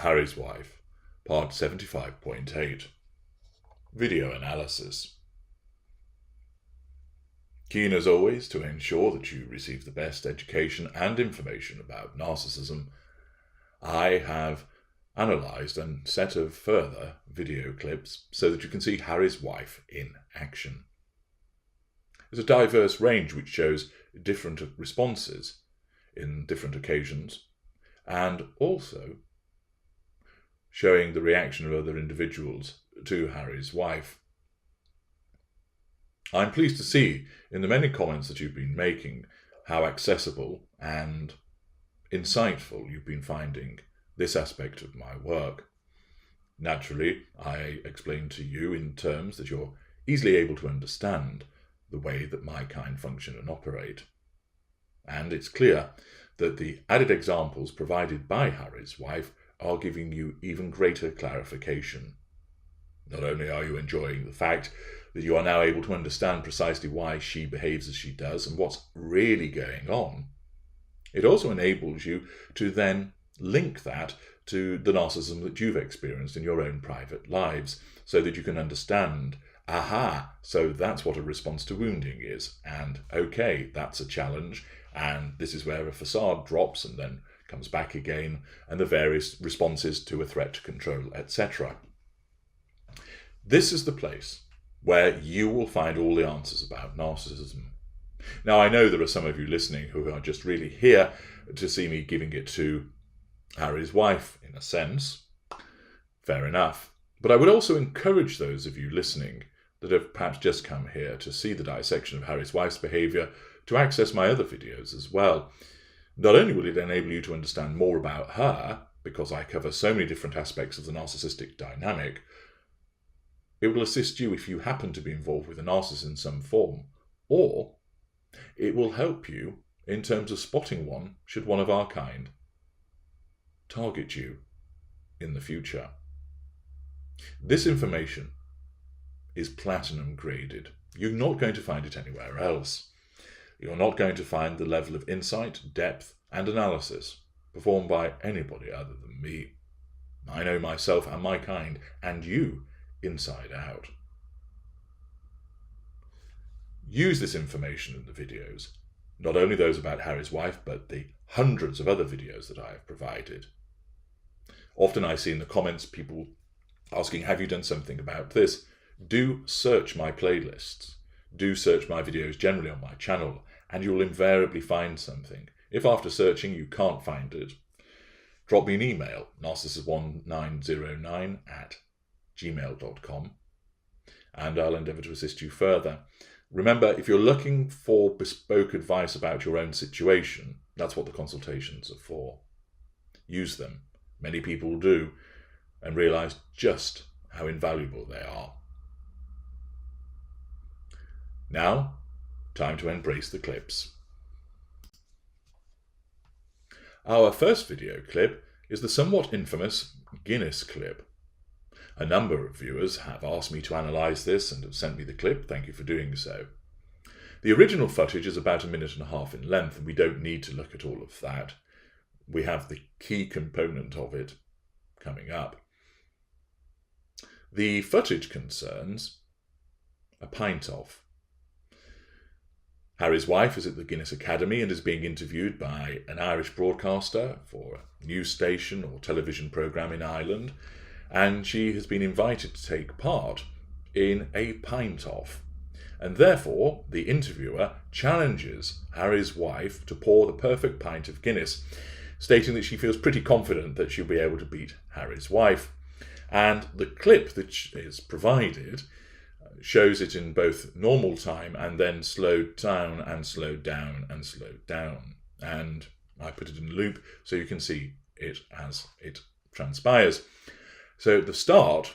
Harry's Wife, Part 75.8. Video Analysis. Keen as always to ensure that you receive the best education and information about narcissism, I have analysed and set of further video clips so that you can see Harry's wife in action. There's a diverse range which shows different responses in different occasions, and also showing the reaction of other individuals to Harry's wife. I'm pleased to see in the many comments that you've been making how accessible and insightful you've been finding this aspect of my work. Naturally, I explain to you in terms that you're easily able to understand the way that my kind function and operate. And it's clear that the added examples provided by Harry's wife are giving you even greater clarification. Not only are you enjoying the fact that you are now able to understand precisely why she behaves as she does and what's really going on, it also enables you to then link that to the narcissism that you've experienced in your own private lives, so that you can understand, so that's what a response to wounding is, and okay, that's a challenge, and this is where a facade drops and then comes back again, and the various responses to a threat to control, etc. This is the place where you will find all the answers about narcissism. Now, I know there are some of you listening who are just really here to see me giving it to Harry's wife, in a sense. Fair enough. But I would also encourage those of you listening that have perhaps just come here to see the dissection of Harry's wife's behaviour to access my other videos as well. Not only will it enable you to understand more about her, because I cover so many different aspects of the narcissistic dynamic, it will assist you if you happen to be involved with a narcissist in some form, or it will help you in terms of spotting one should one of our kind target you in the future. This information is platinum graded. You're not going to find it anywhere else. You're not going to find the level of insight, depth, and analysis performed by anybody other than me. I know myself and my kind, and you, inside out. Use this information in the videos, not only those about Harry's wife, but the hundreds of other videos that I have provided. Often I see in the comments people asking, have you done something about this? Do search my playlists. Do search my videos generally on my channel, and you'll invariably find something. If after searching you can't find it, drop me an email, narcissist1909@gmail.com, and I'll endeavour to assist you further. Remember, if you're looking for bespoke advice about your own situation, that's what the consultations are for. Use them. Many people do, and realise just how invaluable they are. Now, time to embrace the clips. Our first video clip is the somewhat infamous Guinness clip. A number of viewers have asked me to analyse this and have sent me the clip. Thank you for doing so. The original footage is about 1.5 minutes in length, and we don't need to look at all of that. We have the key component of it coming up. The footage concerns a pint off. Harry's wife is at the Guinness Academy and is being interviewed by an Irish broadcaster for a news station or television programme in Ireland, and she has been invited to take part in a pint off. And therefore, the interviewer challenges Harry's wife to pour the perfect pint of Guinness, stating that she feels pretty confident that she'll be able to beat Harry's wife. And the clip that is provided shows it in both normal time and then slowed down and slowed down and slowed down. And I put it in loop so you can see it as it transpires. So at the start,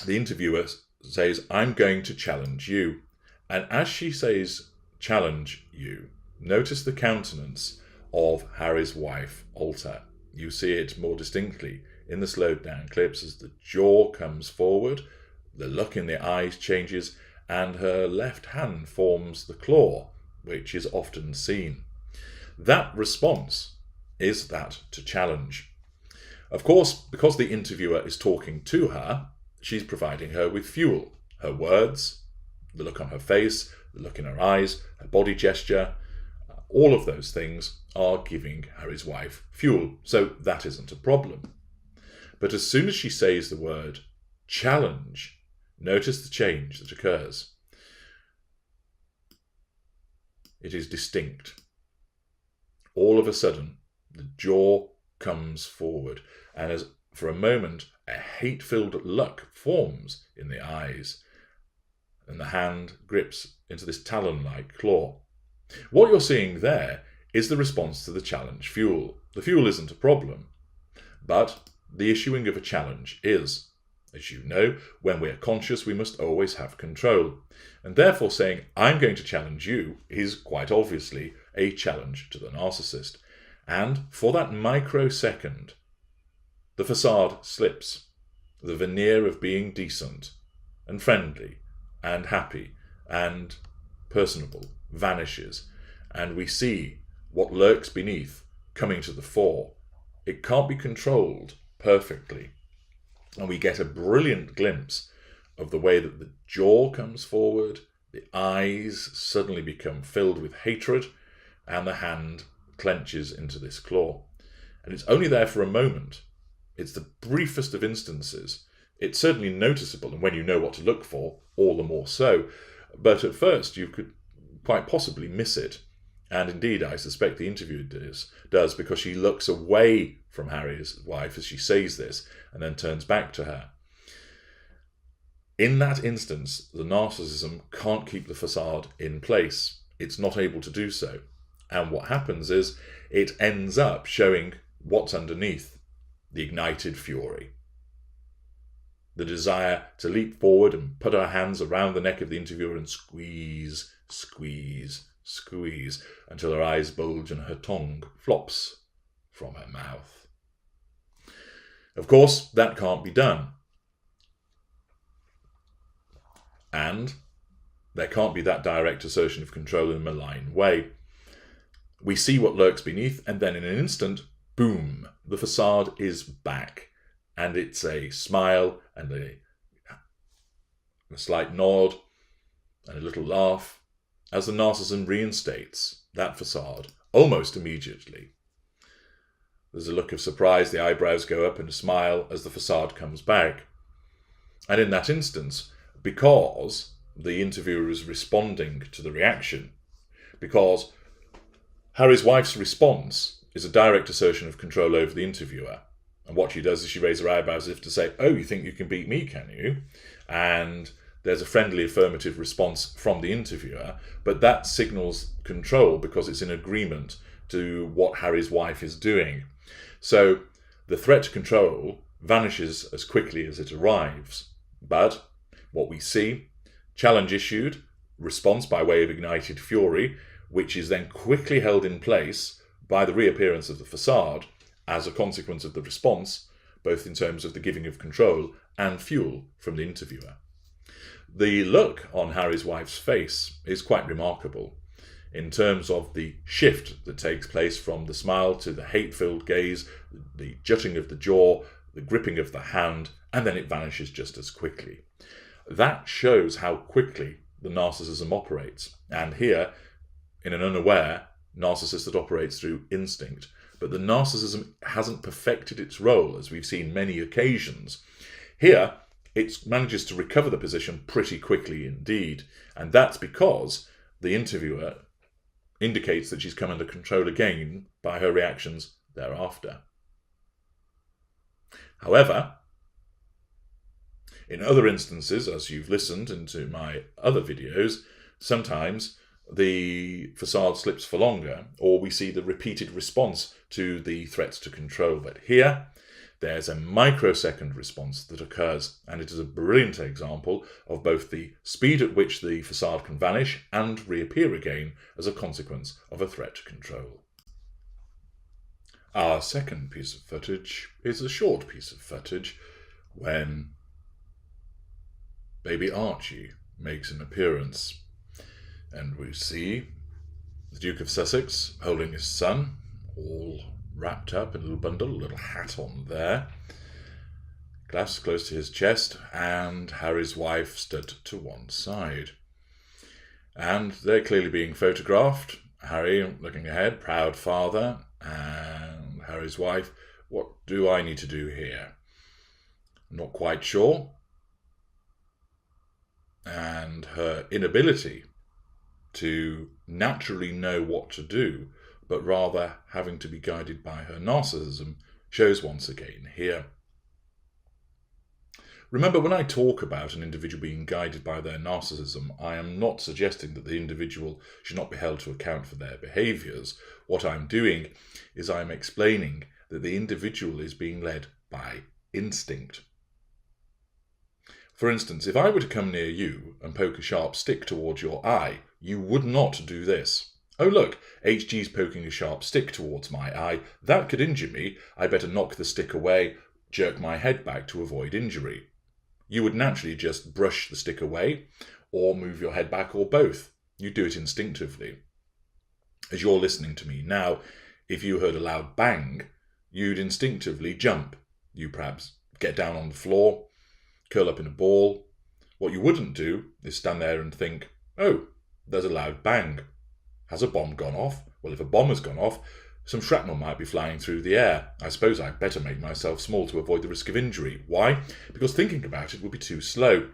the interviewer says, "I'm going to challenge you." And as she says, "challenge you," notice the countenance of Harry's wife alter. You see it more distinctly in the slowed down clips as the jaw comes forward, the look in the eyes changes, and her left hand forms the claw, which is often seen. That response is that to challenge. Of course, because the interviewer is talking to her, she's providing her with fuel. Her words, the look on her face, the look in her eyes, her body gesture, all of those things are giving Harry's wife fuel. So that isn't a problem. But as soon as she says the word challenge, notice the change that occurs. It is distinct. All of a sudden, the jaw comes forward, and as for a moment, a hate-filled look forms in the eyes, and the hand grips into this talon-like claw. What you're seeing there is the response to the challenge fuel. The fuel isn't a problem, but the issuing of a challenge is. As you know, when we're conscious, we must always have control. And therefore saying, I'm going to challenge you, is quite obviously a challenge to the narcissist. And for that microsecond, the facade slips. The veneer of being decent and friendly and happy and personable vanishes. And we see what lurks beneath coming to the fore. It can't be controlled perfectly. And we get a brilliant glimpse of the way that the jaw comes forward, the eyes suddenly become filled with hatred, and the hand clenches into this claw. And it's only there for a moment. It's the briefest of instances. It's certainly noticeable, and when you know what to look for, all the more so. But at first you could quite possibly miss it. And indeed, I suspect the interviewer does, because she looks away from Harry's wife as she says this, and then turns back to her. In that instance, the narcissism can't keep the facade in place. It's not able to do so. And what happens is, it ends up showing what's underneath: the ignited fury. The desire to leap forward and put her hands around the neck of the interviewer and squeeze, squeeze, squeeze, until her eyes bulge and her tongue flops from her mouth. Of course, that can't be done. And there can't be that direct assertion of control in a malign way. We see what lurks beneath, and then in an instant, boom, the facade is back. And it's a smile and a slight nod and a little laugh as the narcissism reinstates that facade almost immediately. There's a look of surprise, the eyebrows go up, and a smile as the facade comes back. And in that instance, because the interviewer is responding to the reaction, because Harry's wife's response is a direct assertion of control over the interviewer. And what she does is she raises her eyebrows as if to say, oh, you think you can beat me, can you? And there's a friendly affirmative response from the interviewer, but that signals control because it's in agreement to what Harry's wife is doing. So the threat to control vanishes as quickly as it arrives. But what we see, challenge issued, response by way of ignited fury, which is then quickly held in place by the reappearance of the facade as a consequence of the response, both in terms of the giving of control and fuel from the interviewer. The look on Harry's wife's face is quite remarkable in terms of the shift that takes place from the smile to the hate-filled gaze, the jutting of the jaw, the gripping of the hand, and then it vanishes just as quickly. That shows how quickly the narcissism operates. And here, in an unaware narcissist that operates through instinct, but the narcissism hasn't perfected its role, as we've seen many occasions. Here, it manages to recover the position pretty quickly indeed, and that's because the interviewer indicates that she's come under control again by her reactions thereafter. However, in other instances, as you've listened into my other videos, sometimes the facade slips for longer, or we see the repeated response to the threats to control. But here, there's a microsecond response that occurs, and it is a brilliant example of both the speed at which the facade can vanish and reappear again as a consequence of a threat to control. Our second piece of footage is a short piece of footage when baby Archie makes an appearance. And we see the Duke of Sussex holding his son, all wrapped up in a little bundle, a little hat on there. Glass close to his chest, and Harry's wife stood to one side. And they're clearly being photographed. Harry looking ahead, proud father, and Harry's wife, what do I need to do here? Not quite sure. And her inability to naturally know what to do, but rather having to be guided by her narcissism, shows once again here. Remember, when I talk about an individual being guided by their narcissism, I am not suggesting that the individual should not be held to account for their behaviours. What I'm doing is I'm explaining that the individual is being led by instinct. For instance, if I were to come near you and poke a sharp stick towards your eye, you would not do this. Oh look, HG's poking a sharp stick towards my eye. That could injure me. I better knock the stick away, jerk my head back to avoid injury. You would naturally just brush the stick away, or move your head back, or both. You do it instinctively. As you're listening to me now, if you heard a loud bang, you'd instinctively jump. You perhaps get down on the floor, curl up in a ball. What you wouldn't do is stand there and think, oh, there's a loud bang. Has a bomb gone off? Well, if a bomb has gone off, some shrapnel might be flying through the air. I suppose I'd better make myself small to avoid the risk of injury. Why? Because thinking about it would be too slow,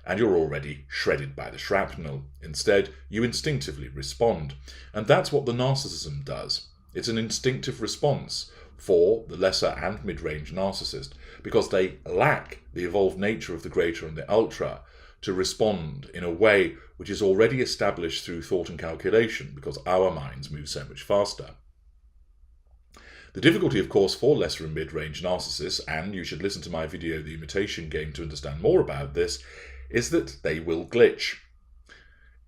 and you're already shredded by the shrapnel. Instead, you instinctively respond. And that's what the narcissism does. It's an instinctive response for the lesser and mid-range narcissist, because they lack the evolved nature of the greater and the ultra to respond in a way which is already established through thought and calculation, because our minds move so much faster. The difficulty, of course, for lesser and mid-range narcissists, and you should listen to my video, The Imitation Game, to understand more about this, is that they will glitch.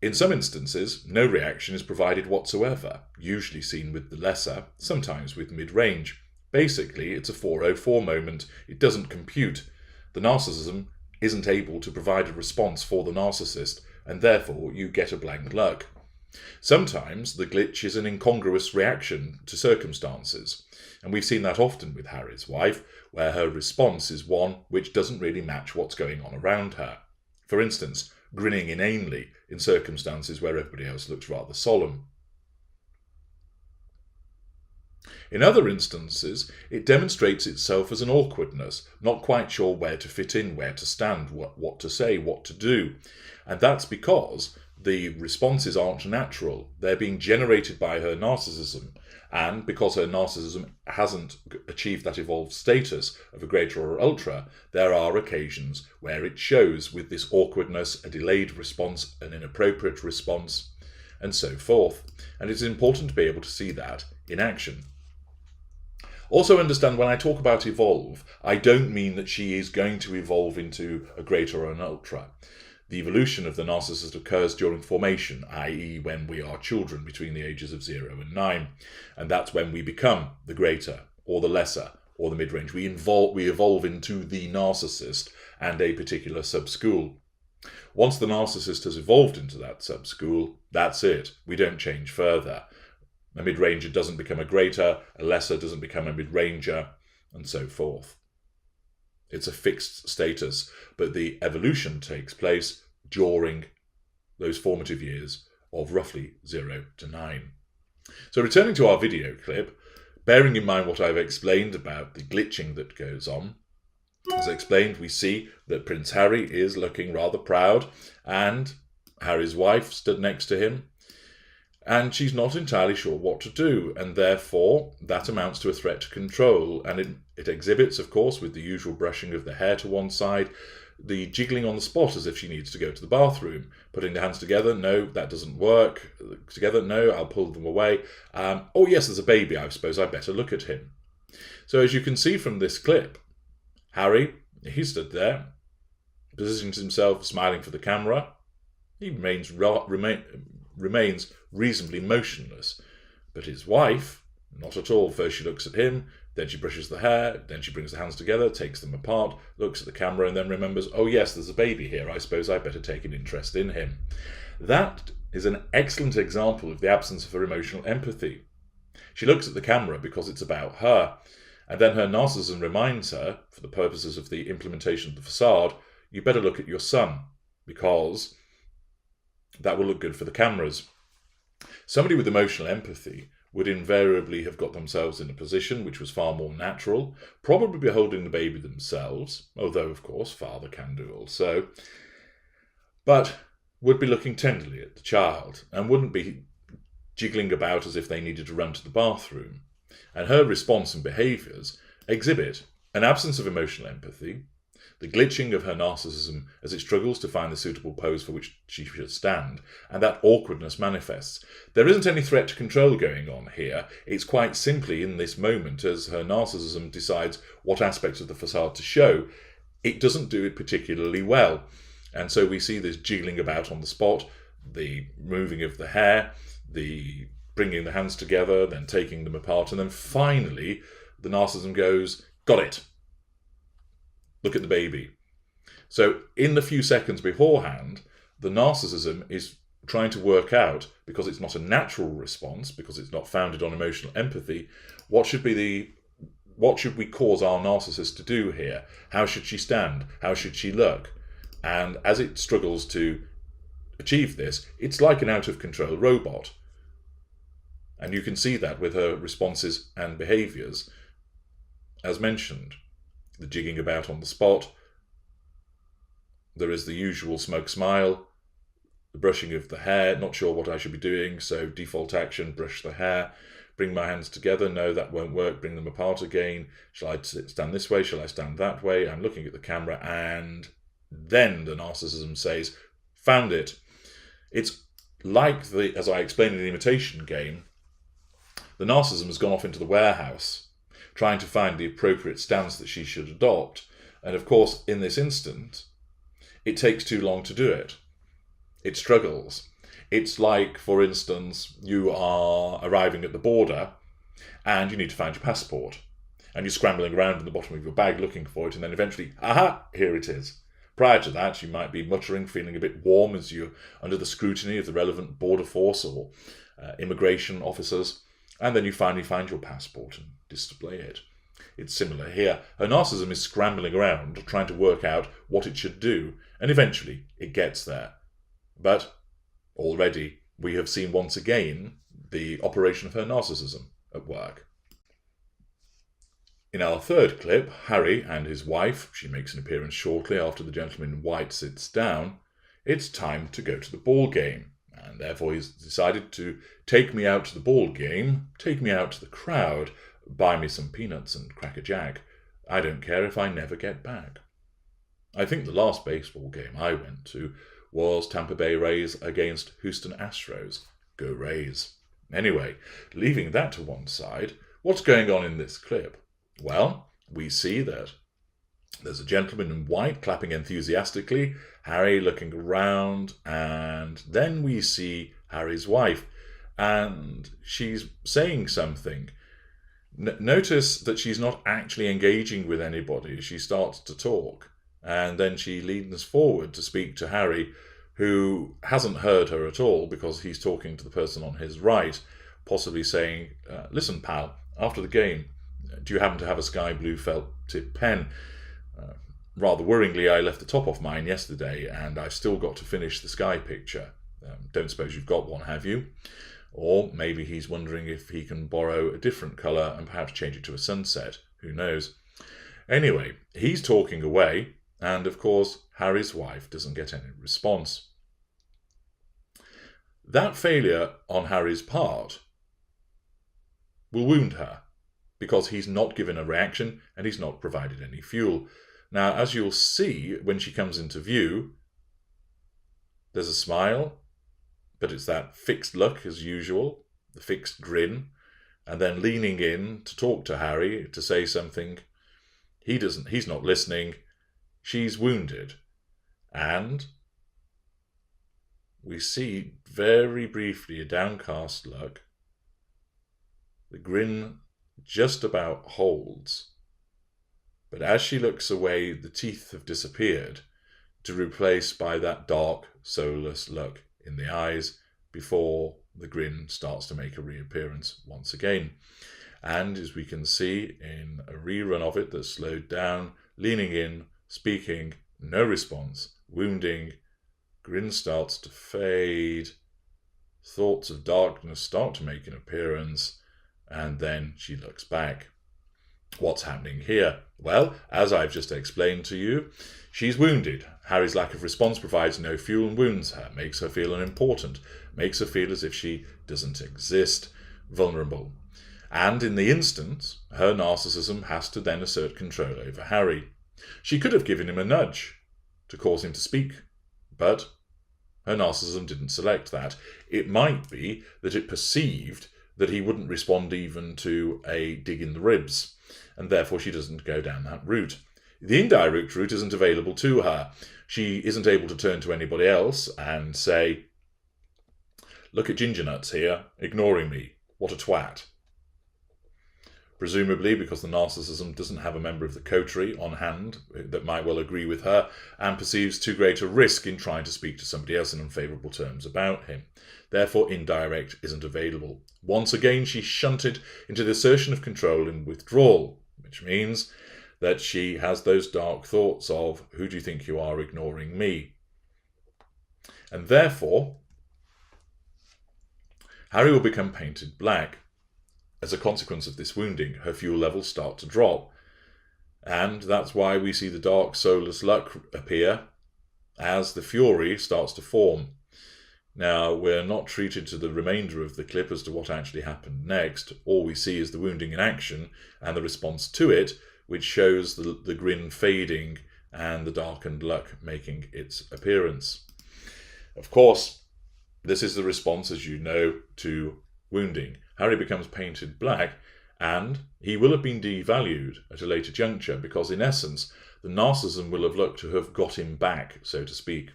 In some instances, no reaction is provided whatsoever, usually seen with the lesser, sometimes with mid-range. Basically, it's a 404 moment. It doesn't compute. The narcissism isn't able to provide a response for the narcissist, and therefore you get a blank luck. Sometimes the glitch is an incongruous reaction to circumstances, and we've seen that often with Harry's wife, where her response is one which doesn't really match what's going on around her. For instance, grinning inanely in circumstances where everybody else looks rather solemn. In other instances, it demonstrates itself as an awkwardness, not quite sure where to fit in, where to stand, what to say, what to do. And that's because the responses aren't natural. They're being generated by her narcissism. And because her narcissism hasn't achieved that evolved status of a greater or ultra, there are occasions where it shows with this awkwardness, a delayed response, an inappropriate response, and so forth. And it's important to be able to see that in action. Also understand, when I talk about evolve, I don't mean that she is going to evolve into a greater or an ultra. The evolution of the narcissist occurs during formation, i.e. when we are children between the ages of 0 and 9. And that's when we become the greater, or the lesser, or the mid-range. We evolve into the narcissist and a particular sub-school. Once the narcissist has evolved into that sub-school, that's it. We don't change further. A mid-ranger doesn't become a greater, a lesser doesn't become a mid-ranger, and so forth. It's a fixed status, but the evolution takes place during those formative years of roughly 0 to 9. So returning to our video clip, bearing in mind what I've explained about the glitching that goes on, as I explained, we see that Prince Harry is looking rather proud, and Harry's wife stood next to him, and she's not entirely sure what to do, and therefore that amounts to a threat to control, and it exhibits, of course, with the usual brushing of the hair to one side, the jiggling on the spot as if she needs to go to the bathroom, putting the hands together, no, that doesn't work, together, no, I'll pull them away, oh yes, there's a baby, I suppose I better look at him. So as you can see from this clip, Harry, he stood there, positions himself, smiling for the camera. He remains reasonably motionless, but his wife, not at all. First she looks at him, then she brushes the hair, then she brings the hands together, takes them apart, looks at the camera, and then remembers, oh yes, there's a baby here, I suppose I better take an interest in him. That is an excellent example of the absence of her emotional empathy. She looks at the camera because it's about her, and then her narcissism reminds her, for the purposes of the implementation of the facade, you better look at your son, because that will look good for the cameras. Somebody with emotional empathy would invariably have got themselves in a position which was far more natural, probably be holding the baby themselves, although, of course, father can do also, but would be looking tenderly at the child and wouldn't be jiggling about as if they needed to run to the bathroom. And her response and behaviours exhibit an absence of emotional empathy, the glitching of her narcissism as it struggles to find the suitable pose for which she should stand, and that awkwardness manifests. There isn't any threat to control going on here. It's quite simply in this moment, as her narcissism decides what aspects of the facade to show, it doesn't do it particularly well. And so we see this jiggling about on the spot, the moving of the hair, the bringing the hands together, then taking them apart, and then finally the narcissism goes, got it. Look at the baby. So in the few seconds beforehand, the narcissism is trying to work out, because it's not a natural response, because it's not founded on emotional empathy, what should we cause our narcissist to do here? How should she stand? How should she look? And as it struggles to achieve this, it's like an out-of-control robot. And you can see that with her responses and behaviours, as mentioned. The jigging about on the spot. There is the usual smug smile, the brushing of the hair, not sure what I should be doing, so default action, brush the hair, bring my hands together, no, that won't work, bring them apart again, shall I stand this way, shall I stand that way, I'm looking at the camera, and then the narcissism says, found it. It's like, as I explained in the imitation game, the narcissism has gone off into the warehouse, trying to find the appropriate stance that she should adopt. And of course, in this instant, it takes too long to do it. It struggles. It's like, for instance, you are arriving at the border and you need to find your passport. And you're scrambling around in the bottom of your bag looking for it, and then eventually, aha, here it is. Prior to that, you might be muttering, feeling a bit warm as you're under the scrutiny of the relevant border force or immigration officers. And then you finally find your passport and display it. It's similar here. Her narcissism is scrambling around, trying to work out what it should do, and eventually it gets there. But already we have seen once again the operation of her narcissism at work. In our third clip, Harry and his wife, she makes an appearance shortly after the gentleman in white sits down, it's time to go to the ball game. And therefore he's decided to take me out to the ball game, take me out to the crowd, buy me some peanuts and Cracker Jack. I don't care if I never get back. I think the last baseball game I went to was Tampa Bay Rays against Houston Astros. Go Rays. Anyway, leaving that to one side, what's going on in this clip? Well, we see that there's a gentleman in white clapping enthusiastically, Harry looking around, and then we see Harry's wife, and she's saying something. Notice that she's not actually engaging with anybody. She starts to talk, and then she leans forward to speak to Harry, who hasn't heard her at all because he's talking to the person on his right, possibly saying, listen, pal, after the game, do you happen to have a sky blue felt tip pen? Rather worryingly, I left the top off mine yesterday and I've still got to finish the sky picture. Don't suppose you've got one, have you? Or maybe he's wondering if he can borrow a different colour and perhaps change it to a sunset. Who knows? Anyway, he's talking away, and of course, Harry's wife doesn't get any response. That failure on Harry's part will wound her, because he's not given a reaction and he's not provided any fuel. Now, as you'll see, when she comes into view, there's a smile, but it's that fixed look as usual, the fixed grin, and then leaning in to talk to Harry, to say something. He's not listening. She's wounded. And we see very briefly a downcast look. The grin just about holds. But as she looks away, the teeth have disappeared, to replace by that dark, soulless look in the eyes before the grin starts to make a reappearance once again. And as we can see in a rerun of it that's slowed down, leaning in, speaking, no response, wounding, grin starts to fade, thoughts of darkness start to make an appearance, and then she looks back. What's happening here? Well, as I've just explained to you, she's wounded. Harry's lack of response provides no fuel and wounds her, makes her feel unimportant, makes her feel as if she doesn't exist, vulnerable. And in the instance, her narcissism has to then assert control over Harry. She could have given him a nudge to cause him to speak, but her narcissism didn't select that. It might be that it perceived that he wouldn't respond even to a dig in the ribs, and therefore she doesn't go down that route. The indirect route isn't available to her. She isn't able to turn to anybody else and say, "Look at Ginger Nuts here, ignoring me. What a twat." Presumably because the narcissism doesn't have a member of the coterie on hand that might well agree with her and perceives too great a risk in trying to speak to somebody else in unfavourable terms about him. Therefore, indirect isn't available. Once again, she's shunted into the assertion of control and withdrawal, which means that she has those dark thoughts of, who do you think you are ignoring me? And therefore, Harry will become painted black. As a consequence of this wounding, her fuel levels start to drop. And that's why we see the dark soulless luck appear as the fury starts to form. Now, we're not treated to the remainder of the clip as to what actually happened next. All we see is the wounding in action and the response to it, which shows the grin fading and the darkened luck making its appearance. Of course, this is the response, as you know, to wounding. Harry becomes painted black, and he will have been devalued at a later juncture because, in essence, the narcissism will have looked to have got him back, so to speak.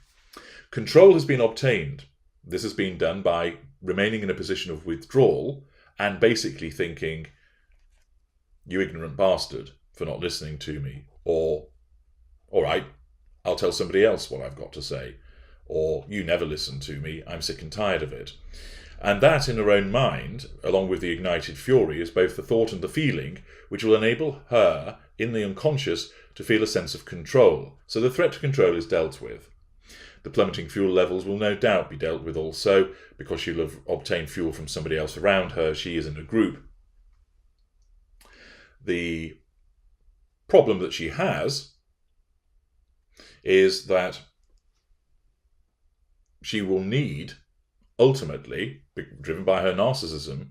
Control has been obtained. This has been done by remaining in a position of withdrawal and basically thinking, "You ignorant bastard for not listening to me," or, "All right, I'll tell somebody else what I've got to say," or, "You never listen to me, I'm sick and tired of it." And that, in her own mind, along with the ignited fury, is both the thought and the feeling, which will enable her, in the unconscious, to feel a sense of control. So the threat to control is dealt with. The plummeting fuel levels will no doubt be dealt with also, because she'll have obtained fuel from somebody else around her. She is in a group. The problem that she has is that she will need, ultimately, driven by her narcissism,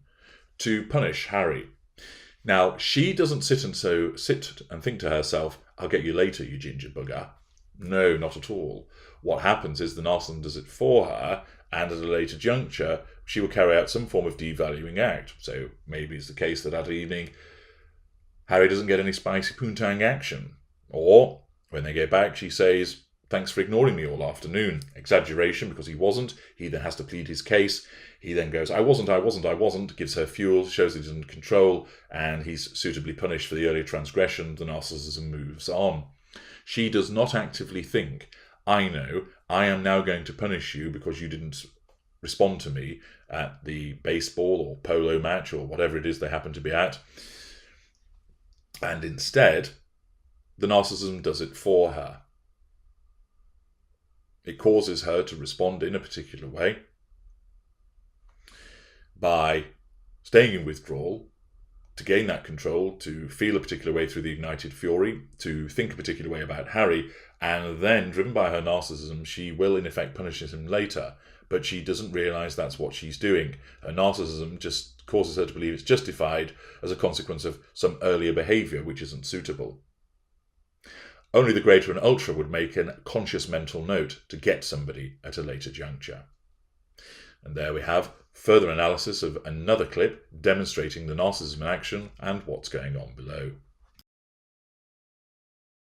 to punish Harry. Now, she doesn't sit and think to herself, "I'll get you later, you ginger bugger." No, not at all. What happens is the narcissism does it for her, and at a later juncture, she will carry out some form of devaluing act. So maybe it's the case that that evening, Harry doesn't get any spicy poontang action. Or, when they get back, she says, "Thanks for ignoring me all afternoon." Exaggeration, because he wasn't. He then has to plead his case. He then goes, I wasn't, gives her fuel, shows he's in control, and he's suitably punished for the earlier transgression. The narcissism moves on. She does not actively think, "I know, I am now going to punish you because you didn't respond to me at the baseball or polo match or whatever it is they happen to be at." And instead, the narcissism does it for her. It causes her to respond in a particular way by staying in withdrawal, to gain that control, to feel a particular way through the ignited fury, to think a particular way about Harry, and then, driven by her narcissism, she will in effect punish him later, but she doesn't realise that's what she's doing. Her narcissism just causes her to believe it's justified as a consequence of some earlier behaviour which isn't suitable. Only the greater and ultra would make a conscious mental note to get somebody at a later juncture. And there we have further analysis of another clip demonstrating the narcissism in action and what's going on below.